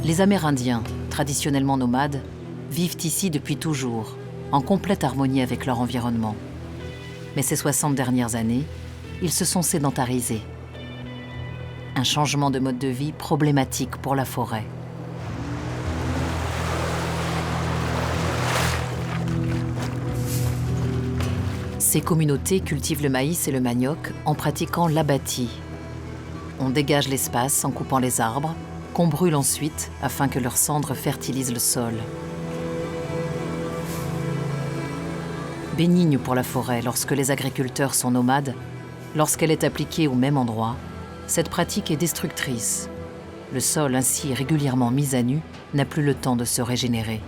Les Amérindiens, traditionnellement nomades, vivent ici depuis toujours, en complète harmonie avec leur environnement. Mais ces 60 dernières années, ils se sont sédentarisés. Un changement de mode de vie problématique pour la forêt. Ces communautés cultivent le maïs et le manioc en pratiquant l'abatis. On dégage l'espace en coupant les arbres, qu'on brûle ensuite afin que leurs cendres fertilisent le sol. Bénigne pour la forêt lorsque les agriculteurs sont nomades, lorsqu'elle est appliquée au même endroit, cette pratique est destructrice. Le sol ainsi régulièrement mis à nu n'a plus le temps de se régénérer.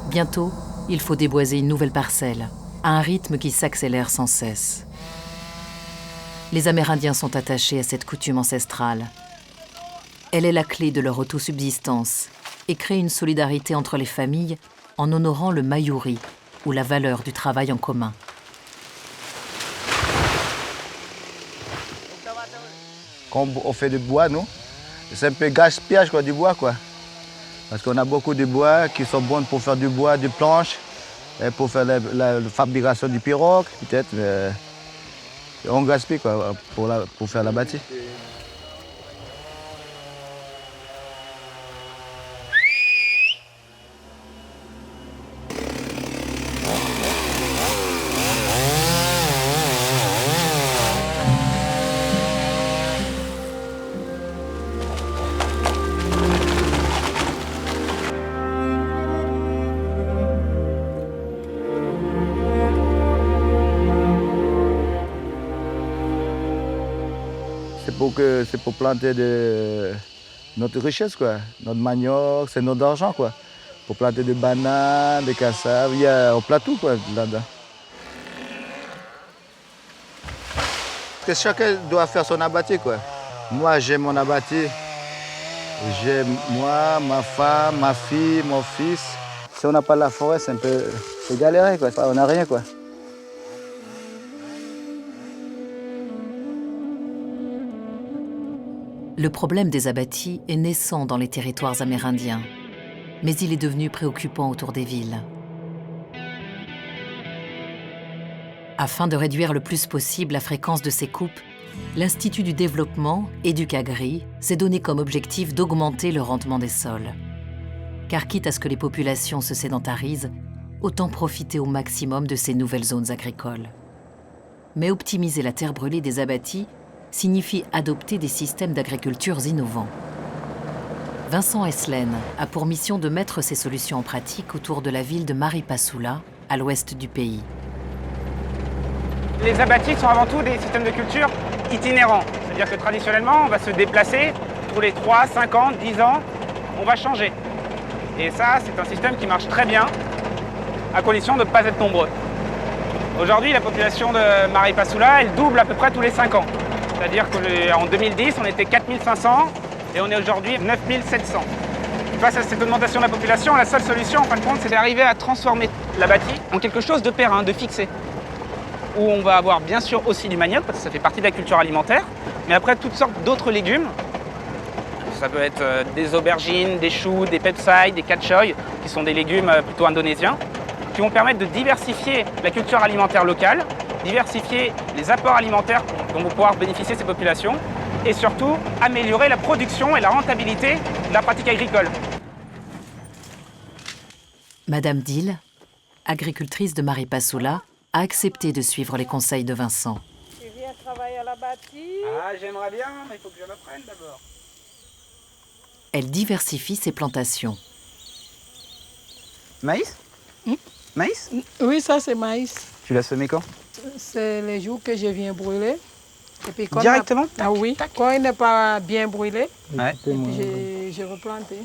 Bientôt, il faut déboiser une nouvelle parcelle, à un rythme qui s'accélère sans cesse. Les Amérindiens sont attachés à cette coutume ancestrale. Elle est la clé de leur autosubsistance et crée une solidarité entre les familles en honorant le mayuri, ou la valeur du travail en commun. Quand on fait du bois, nous, c'est un peu gaspillage du bois, quoi. Parce qu'on a beaucoup de bois qui sont bons pour faire du bois, des planches, et pour faire la fabrication du pirogue, peut-être. On gaspille quoi, pour faire la bâtie. C'est pour planter notre richesse, quoi. Notre manioc, c'est notre argent, quoi. Pour planter des bananes, des cassaves, on plante tout, quoi, là-dedans. Parce que chacun doit faire son abattis, quoi. Moi, j'ai mon abattis. J'ai moi, ma femme, ma fille, mon fils. Si on n'a pas la forêt, c'est un peu galéré, quoi. On n'a rien, quoi. Le problème des abattis est naissant dans les territoires amérindiens, mais il est devenu préoccupant autour des villes. Afin de réduire le plus possible la fréquence de ces coupes, l'Institut du développement, Éduc-Agri, s'est donné comme objectif d'augmenter le rendement des sols. Car quitte à ce que les populations se sédentarisent, autant profiter au maximum de ces nouvelles zones agricoles. Mais optimiser la terre brûlée des abattis signifie adopter des systèmes d'agriculture innovants. Vincent Eslen a pour mission de mettre ces solutions en pratique autour de la ville de Maripasoula, à l'ouest du pays. Les abattis sont avant tout des systèmes de culture itinérants. C'est-à-dire que traditionnellement, on va se déplacer tous les 3, 5 ans, 10 ans, on va changer. Et ça, c'est un système qui marche très bien, à condition de ne pas être nombreux. Aujourd'hui, la population de Maripasoula, elle double à peu près tous les 5 ans. C'est-à-dire qu'en 2010, on était 4500 et on est aujourd'hui 9700. Face à cette augmentation de la population, la seule solution, en fin de compte, c'est d'arriver à transformer l'abattis en quelque chose de périn, de fixé. Où on va avoir bien sûr aussi du manioc, parce que ça fait partie de la culture alimentaire, mais après toutes sortes d'autres légumes. Ça peut être des aubergines, des choux, des pepsaï, des katchoy, qui sont des légumes plutôt indonésiens, qui vont permettre de diversifier la culture alimentaire locale, diversifier les apports alimentaires dont vont pouvoir bénéficier ces populations et surtout améliorer la production et la rentabilité de la pratique agricole. Madame Dill, agricultrice de Maripasoula, a accepté de suivre les conseils de Vincent. Tu viens travailler à la bâtie? Ah, j'aimerais bien, mais il faut que je m'apprenne d'abord. Elle diversifie ses plantations. Maïs? Maïs? Oui, ça c'est maïs. Tu l'as semé quand? C'est les jours que je viens brûler. Et puis quand Directement? Ah oui, quand il n'est pas bien brûlé, Ouais. et puis j'ai replanté.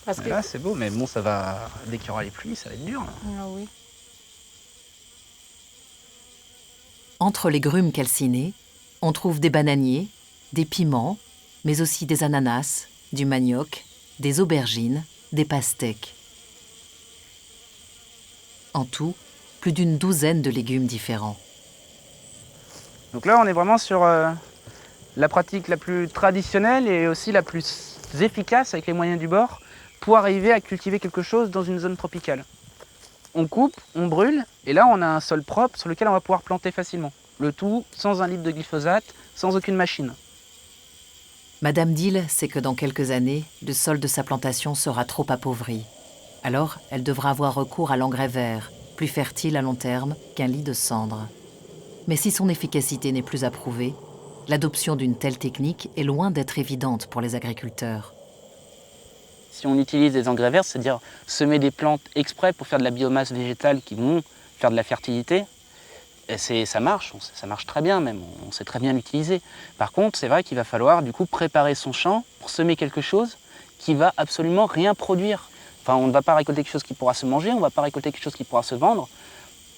Parce que... Là, c'est beau, mais bon, ça va. Dès qu'il y aura les pluies, ça va être dur. Là. Ah oui. Entre les grumes calcinées, on trouve des bananiers, des piments, mais aussi des ananas, du manioc, des aubergines, des pastèques. En tout, plus d'une douzaine de légumes différents. Donc là, on est vraiment sur la pratique la plus traditionnelle et aussi la plus efficace avec les moyens du bord pour arriver à cultiver quelque chose dans une zone tropicale. On coupe, on brûle, et là on a un sol propre sur lequel on va pouvoir planter facilement. Le tout sans 1 litre de glyphosate, sans aucune machine. Madame Dill sait que dans quelques années, le sol de sa plantation sera trop appauvri. Alors, elle devra avoir recours à l'engrais vert, plus fertile à long terme qu'un lit de cendre. Mais si son efficacité n'est plus approuvée, l'adoption d'une telle technique est loin d'être évidente pour les agriculteurs. Si on utilise des engrais verts, c'est-à-dire semer des plantes exprès pour faire de la biomasse végétale qui vont faire de la fertilité, ça marche très bien même, on sait très bien l'utiliser. Par contre, c'est vrai qu'il va falloir du coup préparer son champ pour semer quelque chose qui va absolument rien produire. Enfin, on ne va pas récolter quelque chose qui pourra se manger, on ne va pas récolter quelque chose qui pourra se vendre.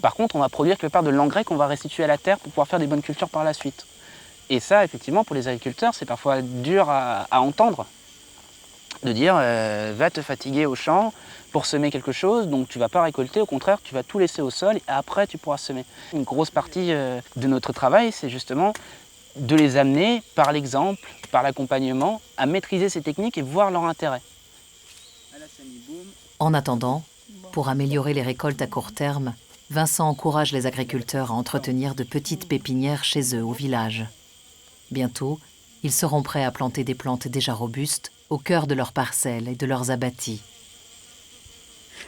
Par contre, on va produire quelque part de l'engrais qu'on va restituer à la terre pour pouvoir faire des bonnes cultures par la suite. Et ça, effectivement, pour les agriculteurs, c'est parfois dur à entendre. De dire, va te fatiguer au champ pour semer quelque chose, donc tu ne vas pas récolter, au contraire, tu vas tout laisser au sol et après tu pourras semer. Une grosse partie de notre travail, c'est justement de les amener, par l'exemple, par l'accompagnement, à maîtriser ces techniques et voir leur intérêt. En attendant, pour améliorer les récoltes à court terme, Vincent encourage les agriculteurs à entretenir de petites pépinières chez eux au village. Bientôt, ils seront prêts à planter des plantes déjà robustes au cœur de leurs parcelles et de leurs abattis.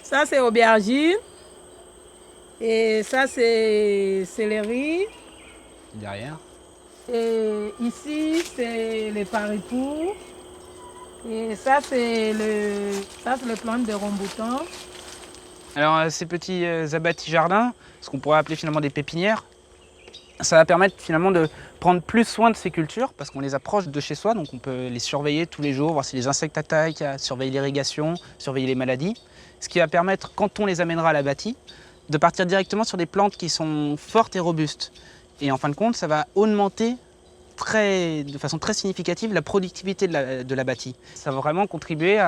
Ça, c'est aubergine. Et ça, c'est céleri. Derrière. Et ici, c'est les paripoux. Et ça, c'est le plant de ramboutan. Alors, ces petits abattis jardins, ce qu'on pourrait appeler finalement des pépinières, ça va permettre finalement de prendre plus soin de ces cultures parce qu'on les approche de chez soi, donc on peut les surveiller tous les jours, voir si les insectes attaquent, surveiller l'irrigation, surveiller les maladies. Ce qui va permettre, quand on les amènera à l'abattis, de partir directement sur des plantes qui sont fortes et robustes. Et en fin de compte, ça va augmenter de façon très significative la productivité de l'abattis. Ça va vraiment contribuer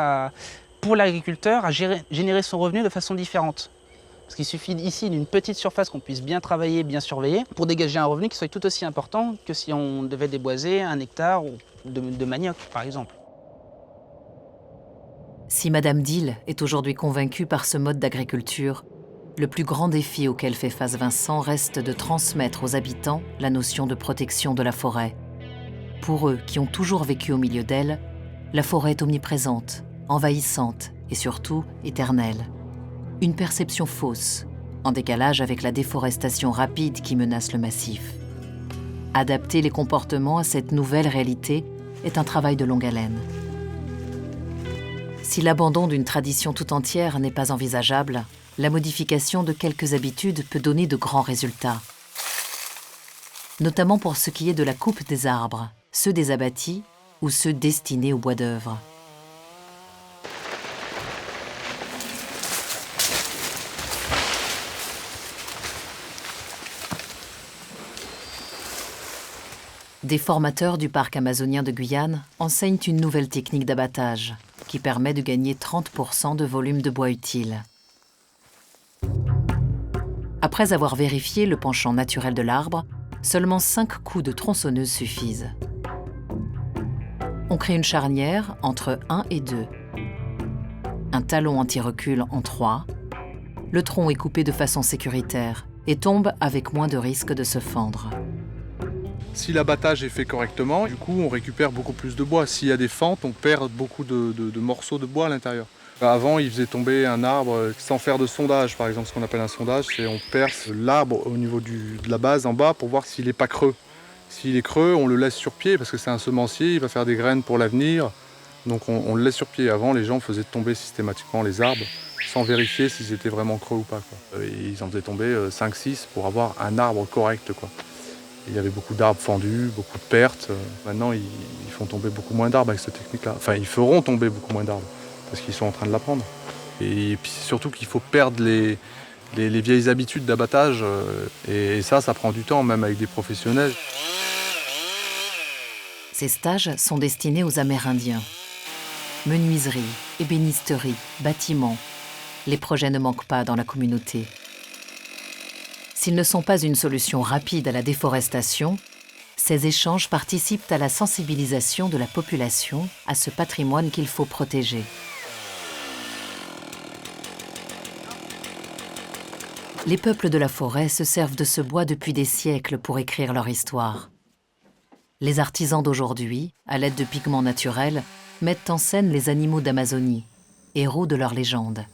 pour l'agriculteur à générer son revenu de façon différente. Parce qu'il suffit ici d'une petite surface qu'on puisse bien travailler, bien surveiller, pour dégager un revenu qui soit tout aussi important que si on devait déboiser 1 hectare de manioc, par exemple. Si Madame Dill est aujourd'hui convaincue par ce mode d'agriculture, le plus grand défi auquel fait face Vincent reste de transmettre aux habitants la notion de protection de la forêt. Pour eux, qui ont toujours vécu au milieu d'elle, la forêt est omniprésente, envahissante et surtout éternelle. Une perception fausse, en décalage avec la déforestation rapide qui menace le massif. Adapter les comportements à cette nouvelle réalité est un travail de longue haleine. Si l'abandon d'une tradition tout entière n'est pas envisageable, la modification de quelques habitudes peut donner de grands résultats. Notamment pour ce qui est de la coupe des arbres, ceux des abattis ou ceux destinés au bois d'œuvre. Des formateurs du parc amazonien de Guyane enseignent une nouvelle technique d'abattage qui permet de gagner 30% de volume de bois utile. Après avoir vérifié le penchant naturel de l'arbre, seulement 5 coups de tronçonneuse suffisent. On crée une charnière entre 1 et 2. Un talon anti-recul en 3. Le tronc est coupé de façon sécuritaire et tombe avec moins de risque de se fendre. Si l'abattage est fait correctement, du coup, on récupère beaucoup plus de bois. S'il y a des fentes, on perd beaucoup de morceaux de bois à l'intérieur. Avant, ils faisaient tomber un arbre sans faire de sondage, par exemple. Ce qu'on appelle un sondage, c'est on perce l'arbre au niveau de la base en bas pour voir s'il n'est pas creux. S'il est creux, on le laisse sur pied parce que c'est un semencier, il va faire des graines pour l'avenir. Donc on le laisse sur pied. Avant, les gens faisaient tomber systématiquement les arbres sans vérifier s'ils étaient vraiment creux ou pas, quoi. Et ils en faisaient tomber 5-6 pour avoir un arbre correct, quoi. Il y avait beaucoup d'arbres fendus, beaucoup de pertes. Maintenant, ils font tomber beaucoup moins d'arbres avec cette technique-là. Enfin, ils feront tomber beaucoup moins d'arbres parce qu'ils sont en train de l'apprendre. Et puis surtout qu'il faut perdre les vieilles habitudes d'abattage. Et ça prend du temps, même avec des professionnels. Ces stages sont destinés aux Amérindiens. Menuiserie, ébénisterie, bâtiments. Les projets ne manquent pas dans la communauté. S'ils ne sont pas une solution rapide à la déforestation, Ces échanges participent à la sensibilisation de la population à ce patrimoine qu'il faut protéger. Les peuples de la forêt se servent de ce bois depuis des siècles pour écrire leur histoire. Les artisans d'aujourd'hui, à l'aide de pigments naturels, mettent en scène les animaux d'Amazonie, héros de leur légende.